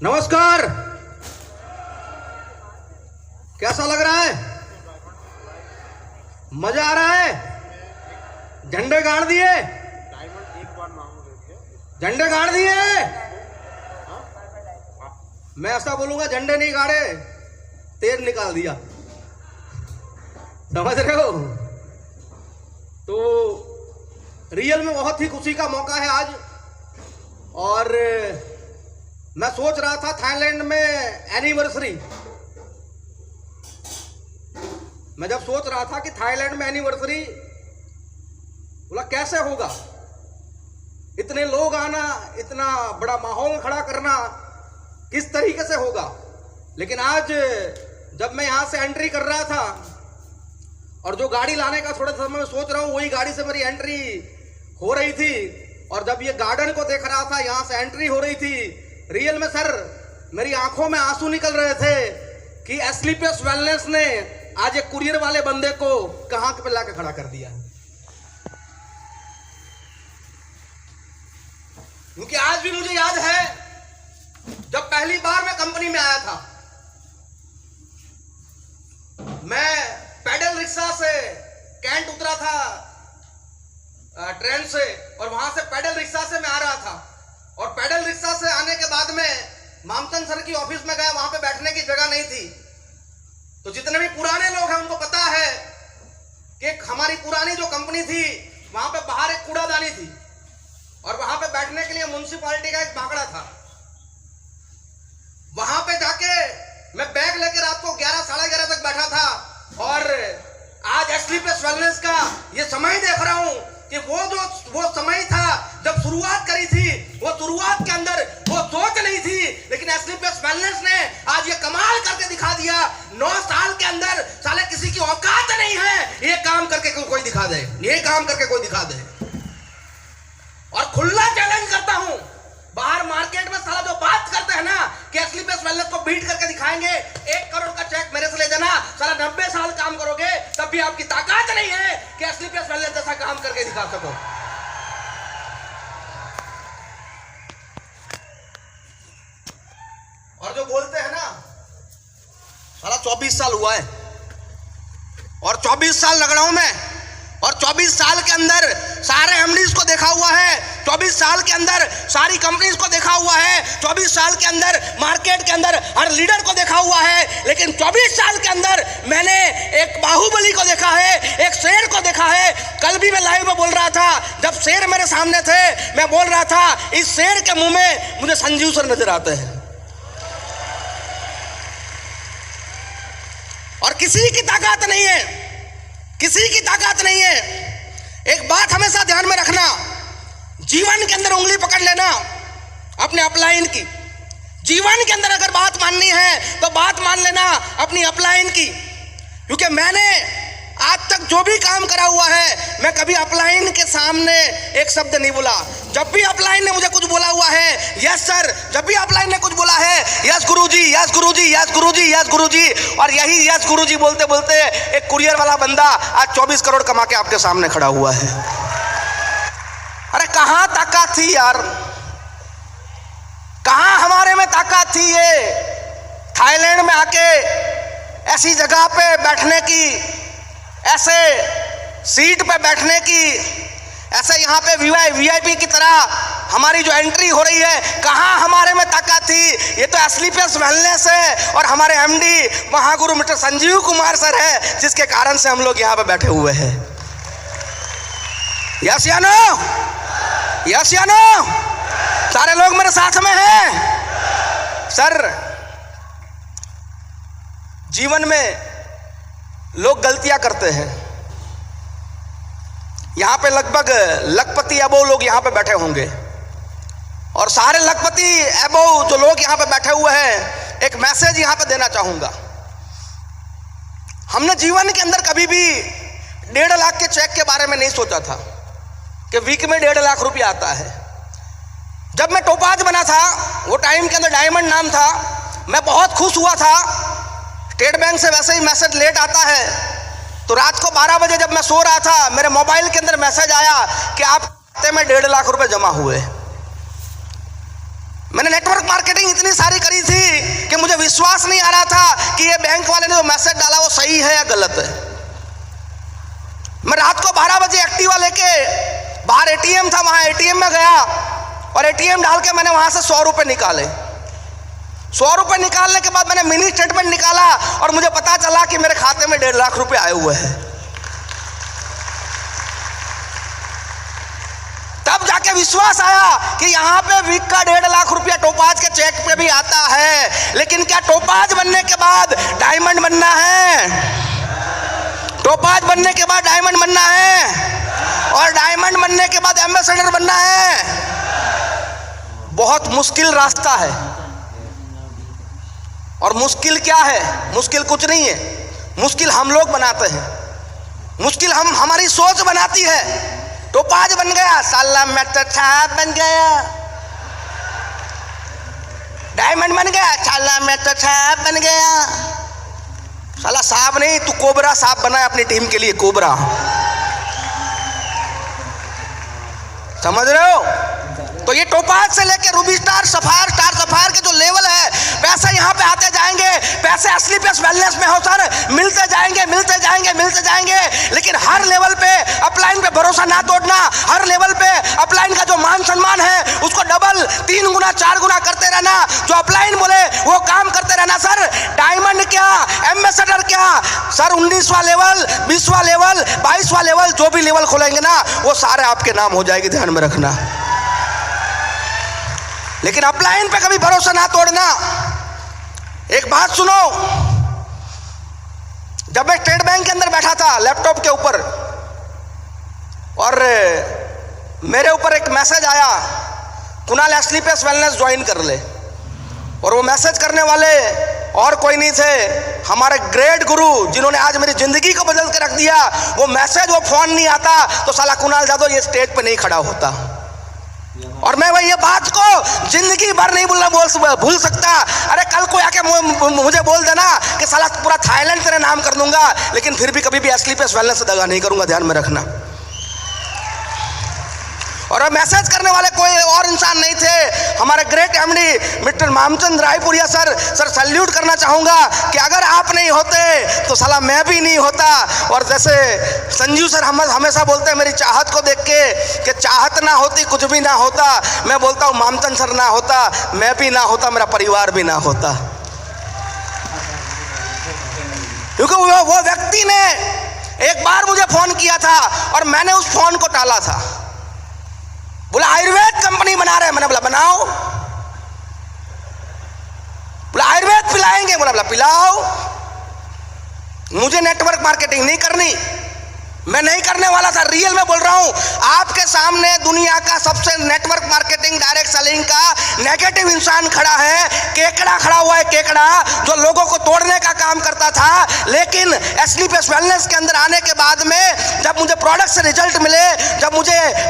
नमस्कार। कैसा लग रहा है? मजा आ रहा है? झंडे गाड़ दिए? झंडे गाड़ दिए? मैं ऐसा बोलूंगा, झंडे नहीं गाड़े, तेल निकाल दिया। समझ रहे हो? तो रियल में बहुत ही खुशी का मौका है आज। और मैं सोच रहा था थाईलैंड में एनिवर्सरी, मैं जब सोच रहा था कि थाईलैंड में एनिवर्सरी, बोला कैसे होगा, इतने लोग आना, इतना बड़ा माहौल खड़ा करना, किस तरीके से होगा। लेकिन आज जब मैं यहां से एंट्री कर रहा था और जो गाड़ी लाने का थोड़ा समय में सोच रहा हूं, वही गाड़ी से मेरी एंट्री हो रही थी। और जब ये गार्डन को देख रहा था, यहां से एंट्री हो रही थी, रियल में सर मेरी आंखों में आंसू निकल रहे थे कि एस्लीपियस वेलनेस ने आज एक कुरियर वाले बंदे को कहां पे लाके खड़ा कर दिया। क्योंकि आज भी मुझे याद है जब पहली बार मैं कंपनी में आया था, मैं पैडल रिक्शा से कैंट उतरा था ट्रेन से, और वहां से पैडल रिक्शा से मैं आ रहा था। और पैडल रिक्शा से आने के बाद में मामचंद सर की ऑफिस में गया, वहां पे बैठने की जगह नहीं थी। तो जितने भी पुराने लोग हैं उनको पता है कि हमारी पुरानी जो कंपनी थी, वहां पे बाहर एक कूड़ादानी थी और वहां पे बैठने के लिए म्युनिसिपैलिटी का एक बाकड़ा था। वहां पे जाके मैं बैग लेके रात को 11 साढ़े 11 तक बैठा था। और आज एस्लीपियस वेलनेस का ये समय देख रहा हूं कि वो समय था जब शुरुआत करी थी, वो शुरुआत के अंदर वो सोच नहीं थी, लेकिन एस्लीपियस वेलनेस ने आज ये कमाल करके दिखा दिया। 9 साल के अंदर साले किसी की औकात नहीं है ये काम करके कोई दिखा दे, ये काम करके कोई दिखा दे। और खुला चैलेंज करता हूं, बाहर मार्केट में साला जो बात करते हैं ना कि एस्लीपियस वेलनेस को बीट करके दिखाएंगे, 1 करोड़ का चेक मेरे से ले जाना, साला 90 साल काम करोगे तब भी आपकी ताकत नहीं है कि एस्लीपियस वेलनेस जैसा काम करके दिखा सको। और जो बोलते हैं ना साला 24 साल हुआ है और 24 साल लग रहा हूं मैं, और 24 साल के अंदर सारे एमडीज को देखा हुआ है, 24 साल के अंदर सारी कंपनीज को देखा हुआ है, 24 साल के अंदर मार्केट के अंदर हर लीडर को देखा हुआ है। लेकिन 24 साल के अंदर मैंने एक बाहुबली को देखा है, एक शेर को देखा है। कल भी मैं लाइव में बोल रहा था, जब शेर मेरे सामने थे, मैं बोल रहा था इस शेर के मुंह में मुझे संजीव सर नजर आते हैं। और किसी की ताकत नहीं है, किसी की ताकत नहीं है। एक बात हमेशा ध्यान में रखना, जीवन के अंदर उंगली पकड़ लेना अपने अपलाइन की। जीवन के अंदर अगर बात माननी है तो बात मान लेना अपनी अपलाइन की। क्योंकि मैंने आज तक जो भी काम करा हुआ है, मैं कभी अपलाइन के सामने एक शब्द नहीं बोला। जब भी अपलाइन ने मुझे कुछ बोला हुआ है, यस सर, जब भी अपलाइन ने कुछ बोला है, यस गुरुजी, यस गुरुजी, यस गुरुजी, यस गुरुजी। और यही यस गुरुजी बोलते बोलते एक कुरियर वाला बंदा आज 24 करोड़ कमा के आपके सामने खड़ा हुआ है। अरे कहां ताकत थी यार, कहां हमारे में ताकत थी ये थाईलैंड में आके ऐसी जगह पे बैठने की, ऐसे सीट पे बैठने की, ऐसे यहाँ पे वीआईपी की तरह हमारी जो एंट्री हो रही है, कहां हमारे में ताकत थी। ये तो एस्लीपियस वेलनेस है और हमारे MD Mahaguru mister Sanjeev Kumar sir है, जिसके कारण से हम लोग यहाँ पे बैठे हुए हैं। यस या नो? यस या नो? सारे लोग मेरे साथ में हैं। सर, जीवन में लोग गलतियां करते हैं। यहां पे लगभग लखपति अबो लोग यहां पे बैठे होंगे, और सारे लखपति अबो जो लोग यहां पे बैठे हुए हैं, एक मैसेज यहां पे देना चाहूंगा। हमने जीवन के अंदर कभी भी 1.5 लाख के चेक के बारे में नहीं सोचा था कि वीक में 1.5 लाख रुपया आता है। जब मैं टोपाज बना था, वो टाइम के अंदर डायमंड नाम था, मैं बहुत खुश हुआ था। स्टेट बैंक से वैसे ही मैसेज लेट आता है, तो रात को 12 बजे जब मैं सो रहा था, मेरे मोबाइल के अंदर मैसेज आया कि आप खाते में 1.5 लाख रुपए जमा हुए। मैंने नेटवर्क मार्केटिंग इतनी सारी करी थी कि मुझे विश्वास नहीं आ रहा था कि ये बैंक वाले ने जो मैसेज डाला वो सही है या गलत है। मैं रात को 12 बजे एक्टिवा लेके, बाहर एटीएम था, वहां एटीएम में गया और एटीएम डाल के मैंने वहां से 100 रुपए निकाले। 100 रुपए निकालने के बाद मैंने मिनी स्टेटमेंट निकाला और मुझे पता चला कि मेरे खाते में 1.5 लाख रुपए आए हुए हैं। तब जाके विश्वास आया कि यहाँ पे वीक का 1.5 लाख रुपया टोपाज के चेक पे भी आता है। लेकिन क्या टोपाज बनने के बाद डायमंड बनना है? टोपाज बनने के बाद डायमंड बनना है और डायमंड बनने के बाद एम्बेसडर बनना है। बहुत मुश्किल रास्ता है। और मुश्किल क्या है? मुश्किल कुछ नहीं है, मुश्किल हम लोग बनाते हैं। मुश्किल हमारी सोच बनाती है। टोपाज बन गया, साला मैं तो छाप बन गया। डायमंड बन गया, साला मैं तो छाप बन गया। साला साहब नहीं, तू कोबरा साहब बना है अपनी टीम के लिए, कोबरा। समझ रहे हो? तो ये टोपाज से लेके रूबी स्टार, सफायर के जो लेवल है, पैसे यहाँ पे आते जाएंगे। पैसे असली पे वेलनेस में हो सर, मिलते जाएंगे मिलते जाएंगे मिलते जाएंगे। लेकिन हर लेवल पे अपलाइन पे भरोसा ना तोड़ना। हर लेवल पे अपलाइन का जो मान सम्मान है उसको डबल, 3 गुना 4 गुना करते रहना। जो अपलाइन बोले वो काम करते रहना सर। डायमंड क्या, एम्बेसडर क्या सर, 19वां लेवल, 20वां लेवल, 22वां लेवल, जो भी लेवल खोलेंगे ना वो सारे आपके नाम हो जाएंगे, ध्यान में रखना। लेकिन अपलाइन पे कभी भरोसा ना तोड़ना। एक बात सुनो, जब मैं स्टेट बैंक के अंदर बैठा था लैपटॉप के ऊपर और मेरे ऊपर एक मैसेज आया, कुणाल एस्लीपेस वेलनेस ज्वाइन कर ले। और वो मैसेज करने वाले और कोई नहीं थे, हमारे ग्रेट गुरु जिन्होंने आज मेरी जिंदगी को बदल के रख दिया। वो मैसेज, वो फोन नहीं आता तो साला कुणाल जादव ये स्टेज पे नहीं खड़ा होता। और मैं भाई ये बात को जिंदगी भर नहीं भूल सकता। अरे कल को आके मुझे बोल देना कि साला पूरा थाईलैंड तेरे नाम कर दूंगा, लेकिन फिर भी कभी भी एस्लीपेस वेलनेस से दगा नहीं करूंगा, ध्यान में रखना। और मैसेज करने वाले कोई और इंसान नहीं थे, हमारे great MD mister Mamchand Raipuriya sir salute करना चाहूँगा कि अगर आप नहीं होते तो साला मैं भी नहीं होता। और जैसे संजीव सर हम हमेशा बोलते हैं मेरी चाहत को देख के कि चाहत ना होती कुछ भी ना होता, मैं बोलता हूँ मामचंद सर ना होता मैं भी ना होता, मेरा परिवार भी ना होता। क्योंकि वो व्यक्ति ने एक बार मुझे फोन किया था और मैंने उस फोन को टाला था। बोला आयुर्वेद कंपनी बना रहे हैं, मैंने बोला बनाओ। बोला आयुर्वेद पिलाएंगे, बोला पिलाओ। मुझे नेटवर्क मार्केटिंग नहीं करनी, मैं नहीं करने वाला था। रियल में बोल रहा हूं, आपके सामने दुनिया का सबसे नेटवर्क मार्केटिंग डायरेक्ट सेलिंग का नेगेटिव इंसान खड़ा है। केकड़ा खड़ा हुआ है, केकड़ा जो लोगों को तोड़ने का काम करता था। लेकिन एस्लीपेस वेलनेस के अंदर आने के बाद में जब मुझे प्रोडक्ट से रिजल्ट मिले,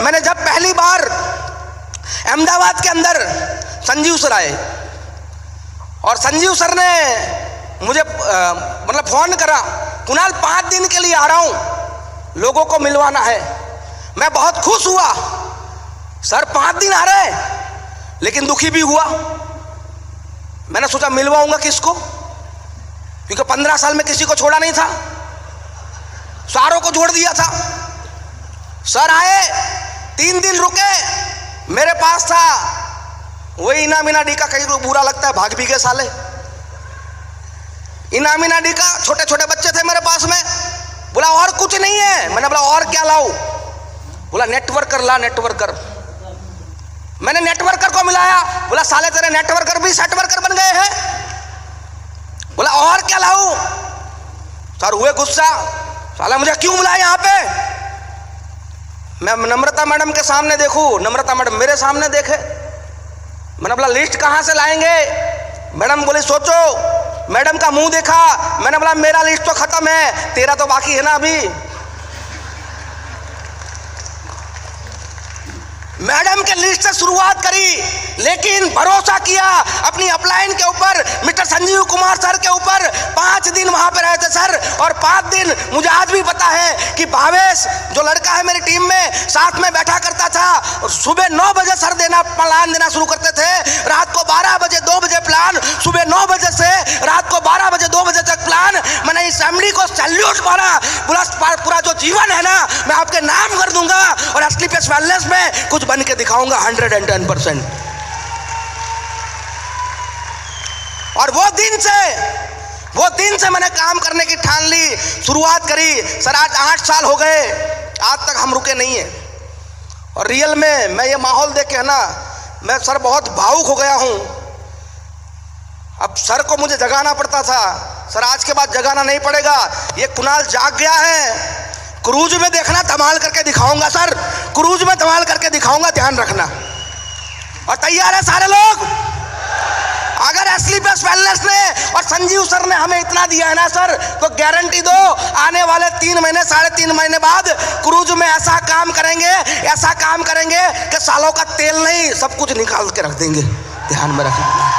मैंने जब पहली बार अहमदाबाद के अंदर संजीव सर आए और संजीव सर ने मुझे मतलब फोन करा, कुणाल 5 दिन के लिए आ रहा हूं, लोगों को मिलवाना है। मैं बहुत खुश हुआ, सर 5 दिन आ रहे, लेकिन दुखी भी हुआ। मैंने सोचा मिलवाऊंगा किसको, क्योंकि 15 साल में किसी को छोड़ा नहीं था, सारों को जोड़ दिया था। सर आए, 3 दिन रुके, मेरे पास था वही इनामिना डी का, कहीं को बुरा लगता है भाग भी गए साले। इनामिना डी का छोटे छोटे बच्चे थे मेरे पास में। बोला और कुछ नहीं है, मैंने बोला और क्या लाऊं? बोला नेटवर्कर ला, नेटवर्कर। मैंने नेटवर्कर को मिलाया, बोला साले तेरे नेटवर्कर भी सेटवर्कर बन गए हैं। बोला और क्या लाऊं? सर हुए गुस्सा, साला मुझे क्यों मिलाया यहाँ पे? मैं नम्रता मैडम के सामने देखूं, नम्रता मैडम मेरे सामने देखे। मैंने बोला लिस्ट कहाँ से लाएंगे? मैडम बोली सोचो। मैडम का मुंह देखा, मैंने बोला मेरा लिस्ट तो खत्म है, तेरा तो बाकी है ना अभी। मैडम के लिस्ट से शुरुआत करी, लेकिन भरोसा किया अपनी अपलाइन के ऊपर, मिस्टर संजीव कुमार सर के ऊपर। 5 दिन वहां पे रहे रहे थे सर, और 5 दिन मुझे आज भी पता है कि भावेश जो लड़का है मेरी टीम में, साथ में बैठा करता था। सुबह 9 बजे सर प्लान देना शुरू करते थे, रात को 12 बजे 2 बजे प्लान, सुबह 9 बजे से रात को 12 बजे 2 बजे तक प्लान। मैंने इस एमडी को सैल्यूट मारा, पूरा जो जीवन है ना मैं आपके नाम कर दूंगा और असली पेस वेलनेस में कुछ बन के दिखाऊंगा 110%। और वो दिन से मैंने काम करने की ठान ली, शुरुआत करी सर। आज 8 साल हो गए, आज तक हम रुके नहीं है। और रियल में मैं ये माहौल देख के है ना, मैं सर बहुत भावुक हो गया हूँ। अब सर को मुझे जगाना पड़ता था सर, आज के बाद जगाना नहीं पड़ेगा। ये कुणाल जाग गया है, क्रूज में देखना धमाल करके दिखाऊंगा सर, क्रूज में धमाल करके दिखाऊंगा, ध्यान रखना। और तैयार है सारे लोग? अगर असली पेस वेलनेस ने और संजीव सर ने हमें इतना दिया है ना सर, तो गारंटी दो आने वाले 3 महीने 3.5 महीने बाद क्रूज में ऐसा काम करेंगे कि सालों का तेल नहीं सब कुछ निकाल के रख देंगे। ध्यान में रखना,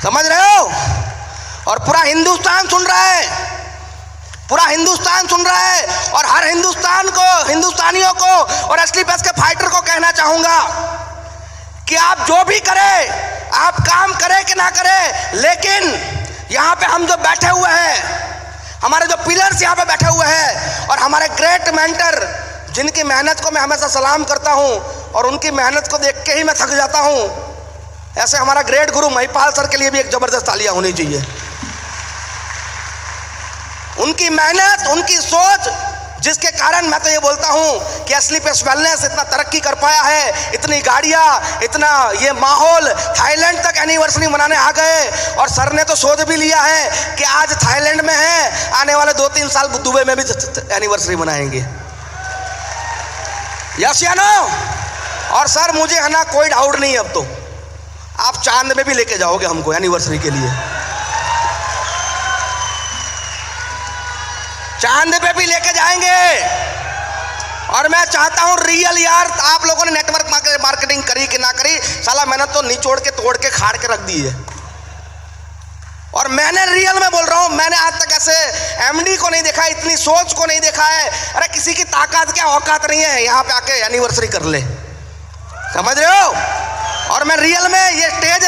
समझ रहे हो? और पूरा हिंदुस्तान सुन रहा है, पूरा हिंदुस्तान सुन रहा है। और हर हिंदुस्तानियों को और असली पेस के फाइटर को कहना चाहूंगा कि आप जो भी करें, आप काम करें कि ना करें, लेकिन यहाँ पे हम जो बैठे हुए हैं, हमारे जो पिलर्स यहाँ पे बैठे हुए हैं और हमारे ग्रेट मेंटर जिनकी मेहनत को मैं हमेशा सलाम करता हूँ और उनकी मेहनत को देख के ही मैं थक जाता हूँ, ऐसे हमारा ग्रेट गुरु महिपाल सर के लिए भी एक जबरदस्त तालियां होनी चाहिए। उनकी मेहनत, उनकी सोच, जिसके कारण मैं तो ये बोलता हूं कि असली पेस वेलनेस इतना तरक्की कर पाया है, इतनी गाड़ियां, इतना ये माहौल, थाईलैंड तक एनिवर्सरी मनाने आ गए। और सर ने तो सोच भी लिया है कि आज थाईलैंड में है, आने वाले 2-3 साल दुबई में भी एनिवर्सरी मनाएंगे। यस या नो? और सर मुझे है ना कोई डाउट नहीं, अब तो आप चांद में भी लेके जाओगे हमको एनिवर्सरी के लिए, चांद पे भी लेके जाएंगे। और मैं चाहता हूं रियल यार, आप लोगों ने नेटवर्क मार्केटिंग करी कि ना करी, साला मैंने तो निचोड़ के तोड़ के खाड़ के रख दी है। और मैंने रियल में बोल रहा हूं, मैंने आज तक ऐसे एमडी को नहीं देखा, इतनी सोच को नहीं देखा है। अरे किसी की ताकत क्या औकात नहीं है यहाँ पे आके एनिवर्सरी कर ले, समझ रहे हो? और मैं रियल में ये स्टेज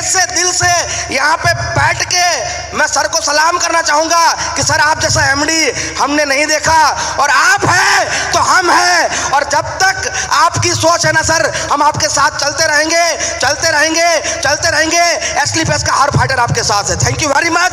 से दिल से यहाँ पे बैठ के मैं सर को सलाम करना चाहूँगा कि सर आप जैसा एमडी हमने नहीं देखा, और आप हैं तो हम हैं। और जब तक आपकी सोच है ना सर, हम आपके साथ चलते रहेंगे। असली पेस का हर फाइटर आपके साथ है। Thank you very much.